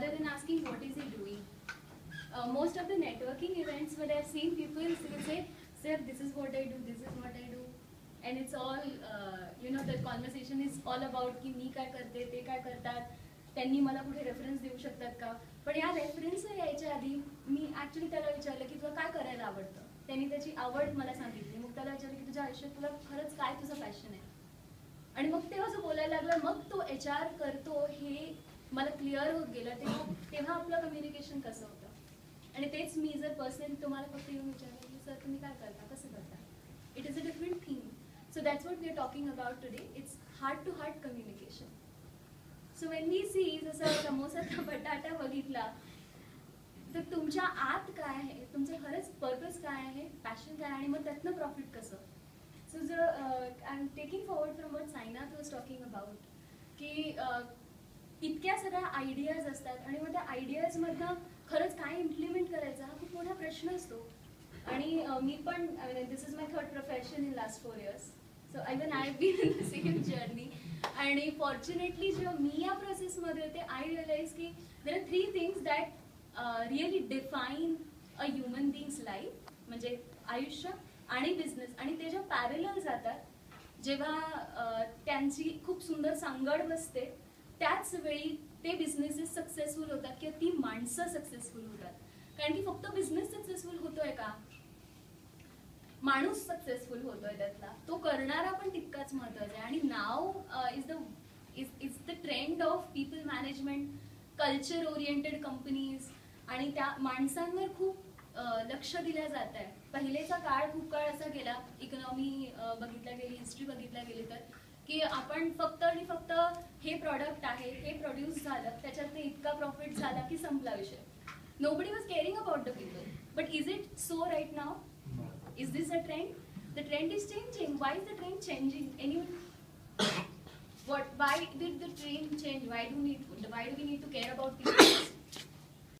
rather than asking what is he doing. Most of the networking events where I've seen people will say, sir, this is what I do, this is what I do. And it's all, the conversation is all about की मी काय करते, ते काय करतात, त्यांनी मला कुठे reference देऊ शकतात का. पण या रेफरन्स यायच्या आधी मी ऍक्च्युली त्याला विचारलं की तुला काय करायला आवडतं. त्यांनी त्याची आवड मला सांगितली. मग त्याला विचारलं की तुझ्या आयुष्यात तुला खरंच काय तुझं पॅशन आहे. आणि मग तेव्हा जो बोलायला लागला, मग तो HR करतो हे मला क्लिअर होत गेलं. तेव्हा आपलं कम्युनिकेशन कसं होतं. आणि तेच मी जर पर्सनली तुम्हाला फक्त येऊन विचारलं की सर तुम्ही काय करता, कसं करता, it is a different thing. So that's what we are talking about today. It's heart to heart communication. So when we see, जसं समोसाचा बटाटा बघितला, तर तुमच्या आत काय आहे, तुमचं खरंच पर्पज काय आहे, पॅशन काय, आणि मग त्यातनं प्रॉफिट कसं. सो जर I am taking forward from what Sainath was talking about, की इतक्या सगळ्या आयडियाज असतात आणि मग त्या आयडियाजमधनं खरंच काय इम्प्लिमेंट करायचा हा खूप मोठा प्रश्न असतो. आणि मी पण, this is my third profession in last 4 years. So even I have been in the same journey. आणि फॉर्च्युनेटली जेव्हा मी या प्रोसेसमध्ये होते, आय रिअलाइज की there are 3 things that really define a human beings life, म्हणजे आयुष्य आणि बिझनेस. आणि ते जेव्हा पॅरलल जातात, जेव्हा त्यांची खूप सुंदर सांगड बसते, त्याच वेळी ते बिझनेसेस सक्सेसफुल होतात किंवा ती माणसं सक्सेसफुल होतात. कारण की फक्त बिझनेस सक्सेसफुल होतोय का, माणूस सक्सेसफुल होतोय त्यातला, तो करणारा पण तितकाच महत्वाचा आहे. आणि नाव is the trend of people management, culture oriented companies, आणि त्या माणसांवर खूप लक्ष दिलं जात आहे. पहिलेचा काळ खूप काळ असा गेला, इकॉनॉमी बघितल्या गेली, हिस्ट्री बघितल्या गेली तर, की आपण फक्त आणि फक्त हे प्रॉडक्ट आहे, हे प्रोड्यूस झालं, त्याच्यात इतका प्रॉफिट झाला की संपला विषय. Nobody was caring about the people. But is it so right now? Is this a trend? The trend is changing. Why is the trend changing? Why did the trend change? Why do we need to care about people?